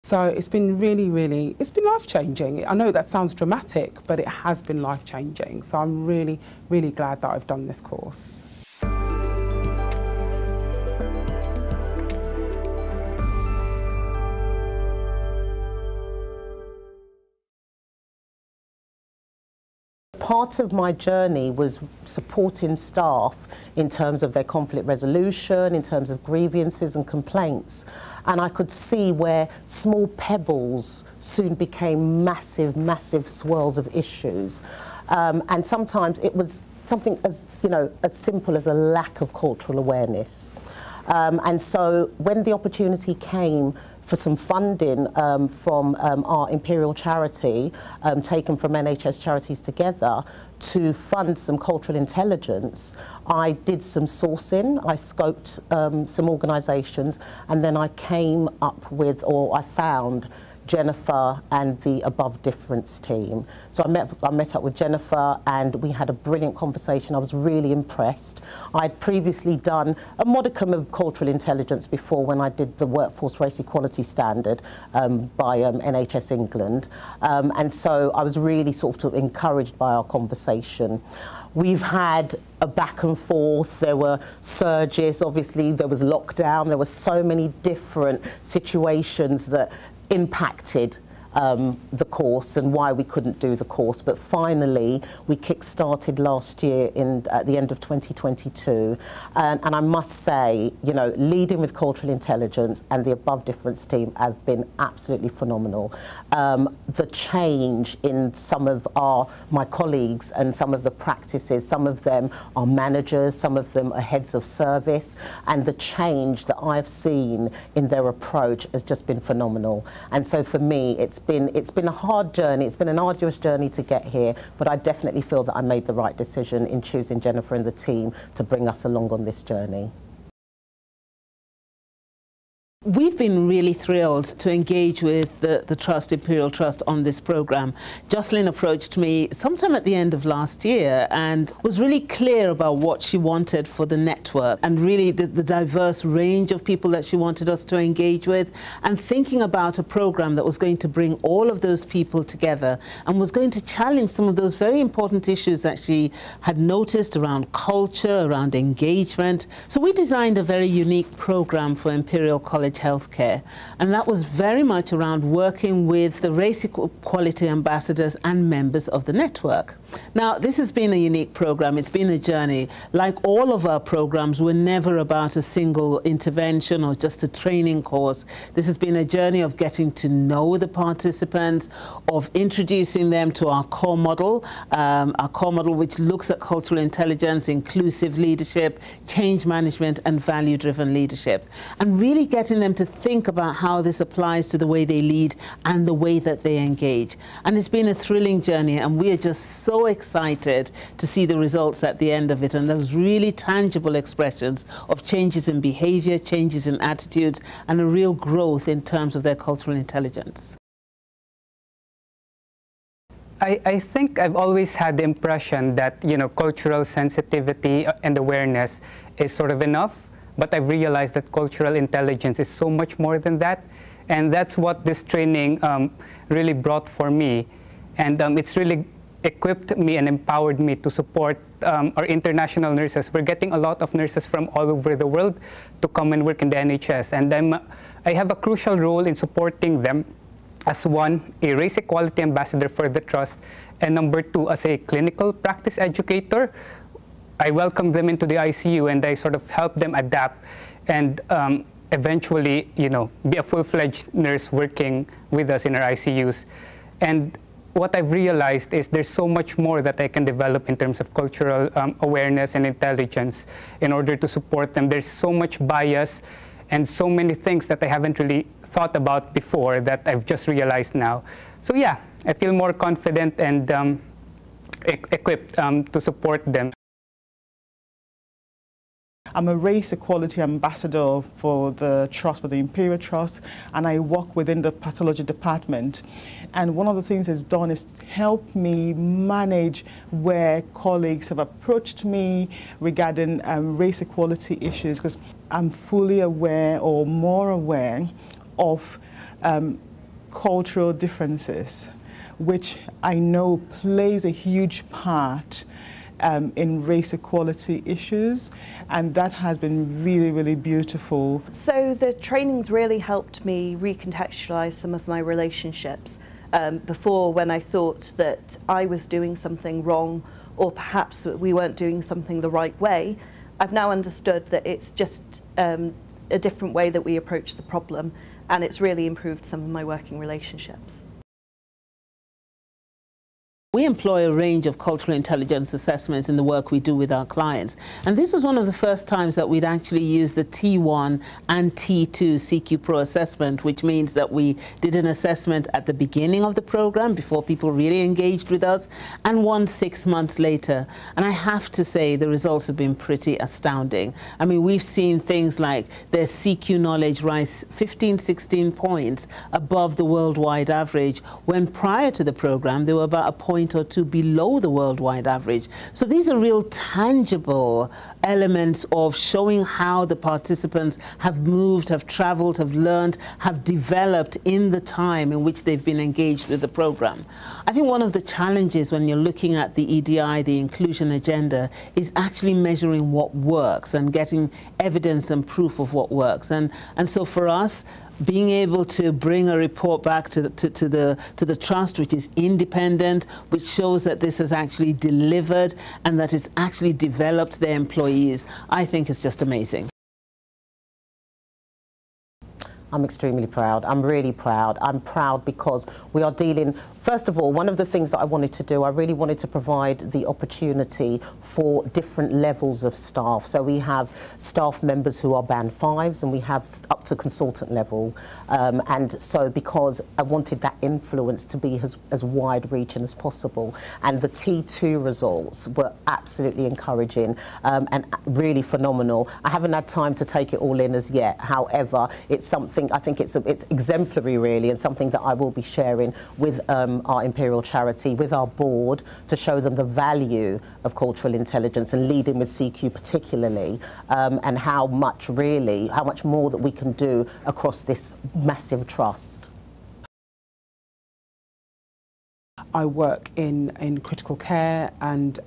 So it's been it's been life-changing. I know that sounds dramatic, but it has been life-changing. So I'm really glad that I've done this course. Part of my journey was supporting staff in terms of their conflict resolution, in terms of grievances and complaints. And I could see where small pebbles soon became massive swirls of issues. And sometimes it was something as simple as a lack of cultural awareness. And so when the opportunity came for some funding from our Imperial charity, taken from NHS Charities Together, to fund some cultural intelligence, I did some sourcing, I scoped some organisations, and then I came up with, or I found, Jennifer and the Above Difference team. So I met up with Jennifer and we had a brilliant conversation. I was really impressed. I'd previously done a modicum of cultural intelligence before when I did the Workforce Race Equality Standard by NHS England. And so I was really sort of encouraged by our conversation. We've had a back and forth, there were surges, obviously there was lockdown, there were so many different situations that impacted the course and why we couldn't do the course, but finally we kick-started last year at the end of 2022, and I must say, leading with cultural intelligence and the Above Difference team have been absolutely phenomenal. The change in some of my colleagues and some of the practices, some of them are managers, some of them are heads of service, and the change that I've seen in their approach has just been phenomenal. And so for me, it's been a hard journey, it's been an arduous journey to get here, but I definitely feel that I made the right decision in choosing Jennifer and the team to bring us along on this journey. We've been really thrilled to engage with the Trust, Imperial Trust, on this programme. Joselyn approached me sometime at the end of last year and was really clear about what she wanted for the network and really the diverse range of people that she wanted us to engage with, and thinking about a programme that was going to bring all of those people together and was going to challenge some of those very important issues that she had noticed around culture, around engagement. So we designed a very unique programme for Imperial College Healthcare, and that was very much around working with the race equality ambassadors and members of the network. Now, this has been a unique program. It's been a journey. Like all of our programs, we're never about a single intervention or just a training course. This has been a journey of getting to know the participants, of introducing them to our core model which looks at cultural intelligence, inclusive leadership, change management, and value-driven leadership, and really getting them to think about how this applies to the way they lead and the way that they engage. And it's been a thrilling journey, and we are just so excited to see the results at the end of it, and those really tangible expressions of changes in behavior, changes in attitudes, and a real growth in terms of their cultural intelligence. I think I've always had the impression that, cultural sensitivity and awareness is sort of enough, but I've realized that cultural intelligence is so much more than that, and that's what this training really brought for me, and it's really equipped me and empowered me to support our international nurses. We're getting a lot of nurses from all over the world to come and work in the NHS, and I have a crucial role in supporting them as one, a race equality ambassador for the Trust, and number two, as a clinical practice educator. I welcome them into the ICU and I sort of help them adapt and eventually, be a full-fledged nurse working with us in our ICUs. And what I've realized is there's so much more that I can develop in terms of cultural awareness and intelligence in order to support them. There's so much bias and so many things that I haven't really thought about before that I've just realized now. So yeah, I feel more confident and equipped to support them. I'm a race equality ambassador for the Trust, for the Imperial Trust, and I work within the pathology department. And one of the things it's done is help me manage where colleagues have approached me regarding race equality issues, because I'm fully aware or more aware of cultural differences, which I know plays a huge part in race equality issues, and that has been really, really beautiful. So the trainings really helped me recontextualize some of my relationships. Before, when I thought that I was doing something wrong, or perhaps that we weren't doing something the right way, I've now understood that it's just a different way that we approach the problem, and it's really improved some of my working relationships. We employ a range of cultural intelligence assessments in the work we do with our clients. And this was one of the first times that we'd actually used the T1 and T2 CQ Pro assessment, which means that we did an assessment at the beginning of the program before people really engaged with us, and one 6 months later. And I have to say the results have been pretty astounding. I mean, we've seen things like their CQ knowledge rise 15, 16 points above the worldwide average, when prior to the program they were about a point or two below the worldwide average. So these are real tangible elements of showing how the participants have moved, have traveled, have learned, have developed in the time in which they've been engaged with the program. I think one of the challenges when you're looking at the EDI, the inclusion agenda, is actually measuring what works and getting evidence and proof of what works. And so for us, being able to bring a report back to the trust, which is independent, which shows that this has actually delivered and that it's actually developed their employees, I think is just amazing. I'm extremely proud. I'm really proud. I'm proud because we are dealing, first of all, one of the things that I wanted to do, I really wanted to provide the opportunity for different levels of staff. So we have staff members who are band 5s, and we have up to consultant level. And so because I wanted that influence to be as wide reaching as possible. And the T2 results were absolutely encouraging and really phenomenal. I haven't had time to take it all in as yet. However, it's something, I think it's exemplary really, and something that I will be sharing with our Imperial charity, with our board, to show them the value of cultural intelligence and leading with CQ particularly, and how much more that we can do across this massive trust. I work in critical care, and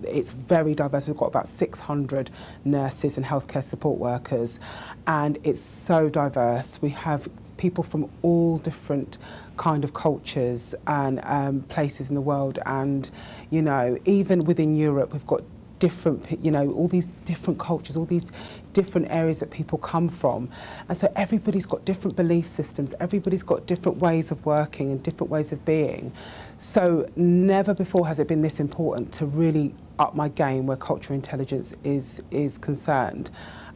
it's very diverse. We've got about 600 nurses and healthcare support workers, and it's so diverse. We have people from all different kind of cultures and places in the world, and you know, even within Europe we've got different, you know, all these different cultures, all these different areas that people come from. And so everybody's got different belief systems, everybody's got different ways of working and different ways of being. So never before has it been this important to really up my game where cultural intelligence is concerned.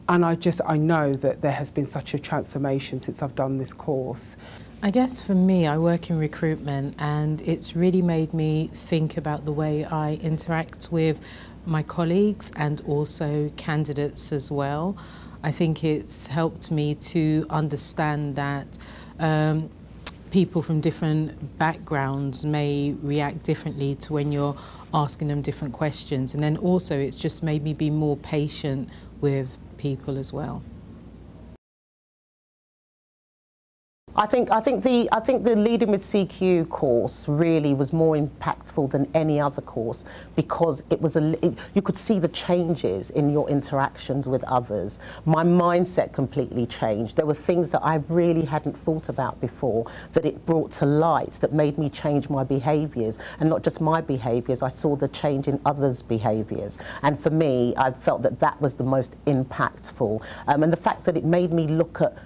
And I know that there has been such a transformation since I've done this course. I guess for me, I work in recruitment, and it's really made me think about the way I interact with my colleagues and also candidates as well. I think it's helped me to understand that people from different backgrounds may react differently to when you're asking them different questions. And then also it's just made me be more patient with people as well. I think the Leading with CQ course really was more impactful than any other course, because it was you could see the changes in your interactions with others. My mindset completely changed. There were things that I really hadn't thought about before that it brought to light, that made me change my behaviours, and not just my behaviours. I saw the change in others' behaviours, and for me, I felt that that was the most impactful. And the fact that it made me look at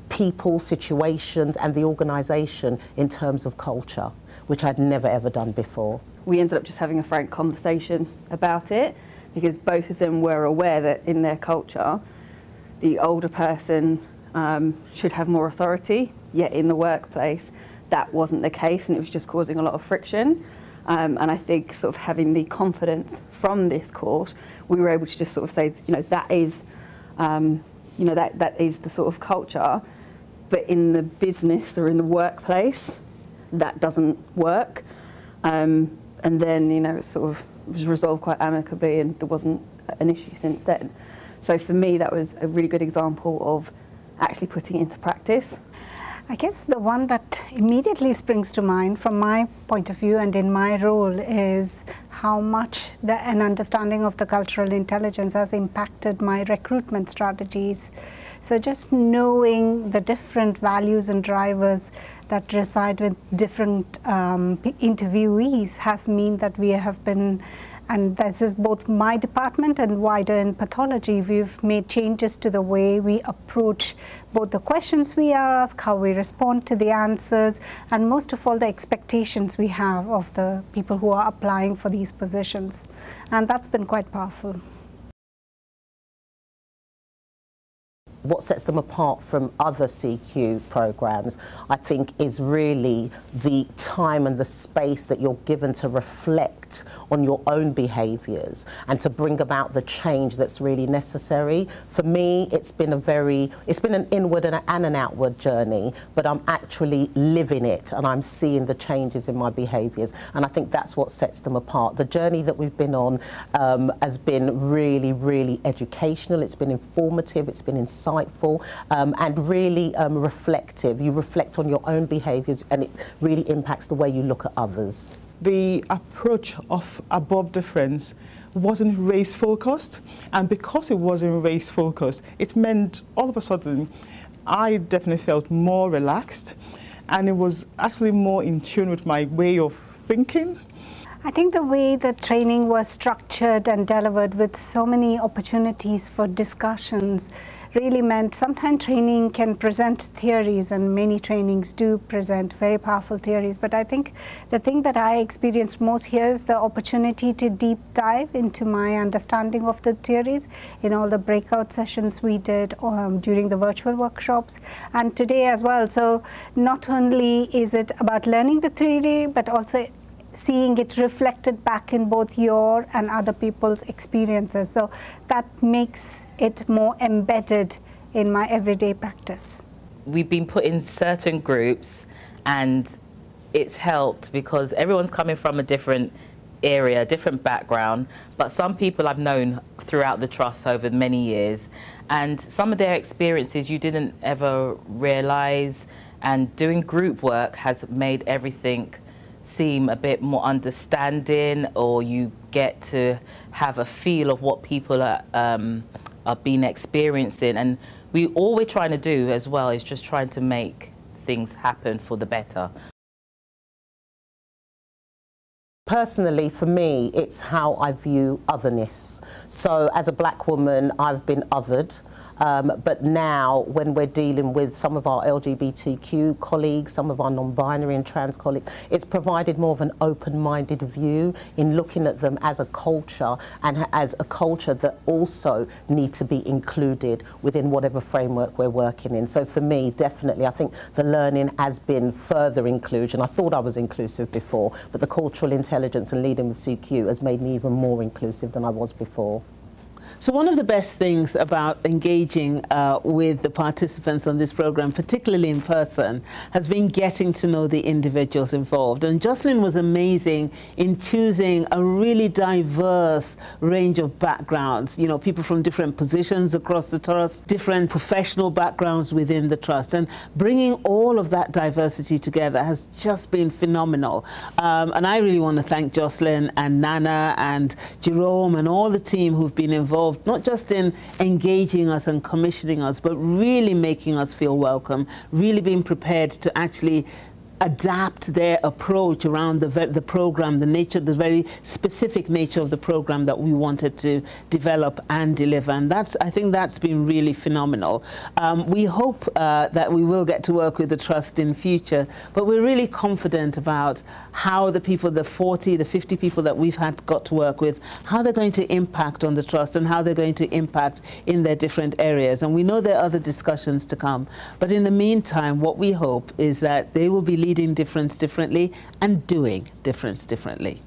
people, situations and the organisation in terms of culture, which I'd never ever done before. We ended up just having a frank conversation about it, because both of them were aware that in their culture the older person should have more authority, yet in the workplace that wasn't the case, and it was just causing a lot of friction. And I think sort of having the confidence from this course, we were able to just sort of say, you know, that is that is the sort of culture. But in the business or in the workplace, that doesn't work. And then, you know, it sort of was resolved quite amicably, and there wasn't an issue since then. So for me, that was a really good example of actually putting it into practice. I guess the one that immediately springs to mind from my point of view and in my role is how much an understanding of the cultural intelligence has impacted my recruitment strategies. So just knowing the different values and drivers that reside with different interviewees has meant that we have been, and this is both my department and wider in pathology, we've made changes to the way we approach both the questions we ask, how we respond to the answers, and most of all the expectations we have of the people who are applying for these positions. And that's been quite powerful. What sets them apart from other CQ programs, I think, is really the time and the space that you're given to reflect on your own behaviours and to bring about the change that's really necessary. For me, it's been an inward and an outward journey, but I'm actually living it and I'm seeing the changes in my behaviours, and I think that's what sets them apart. The journey that we've been on has been really, really educational. It's been informative. It's been insightful. And really reflective. You reflect on your own behaviours and it really impacts the way you look at others. The approach of above difference wasn't race focused, and because it wasn't race focused, it meant all of a sudden I definitely felt more relaxed, and it was actually more in tune with my way of thinking. I think the way the training was structured and delivered with so many opportunities for discussions really meant sometimes training can present theories, and many trainings do present very powerful theories, but I think the thing that I experienced most here is the opportunity to deep dive into my understanding of the theories in all the breakout sessions we did during the virtual workshops and today as well. So not only is it about learning the theory, but also seeing it reflected back in both your and other people's experiences. So that makes it more embedded in my everyday practice. We've been put in certain groups and it's helped because everyone's coming from a different area, different background, but some people I've known throughout the trust over many years, and some of their experiences you didn't ever realise, and doing group work has made everything seem a bit more understanding, or you get to have a feel of what people are been experiencing. And all we're trying to do as well is just trying to make things happen for the better. Personally, for me, it's how I view otherness. So as a black woman, I've been othered. But now, when we're dealing with some of our LGBTQ colleagues, some of our non-binary and trans colleagues, it's provided more of an open-minded view in looking at them as a culture, and as a culture that also need to be included within whatever framework we're working in. So for me, definitely, I think the learning has been further inclusion. I thought I was inclusive before, but the cultural intelligence and leading with CQ has made me even more inclusive than I was before. So one of the best things about engaging with the participants on this program, particularly in person, has been getting to know the individuals involved. And Joselyn was amazing in choosing a really diverse range of backgrounds, you know, people from different positions across the trust, different professional backgrounds within the trust, and bringing all of that diversity together has just been phenomenal. And I really want to thank Joselyn and Nana and Jerome and all the team who've been involved, not just in engaging us and commissioning us, but really making us feel welcome, really being prepared to actually adapt their approach around the program, the very specific nature of the program that we wanted to develop and deliver. And I think that's been really phenomenal. We hope that we will get to work with the trust in future, but we're really confident about how the people, the 40, the 50 people that we've got to work with, how they're going to impact on the trust and how they're going to impact in their different areas. And we know there are other discussions to come. But in the meantime, what we hope is that they will be leading difference differently and doing difference differently.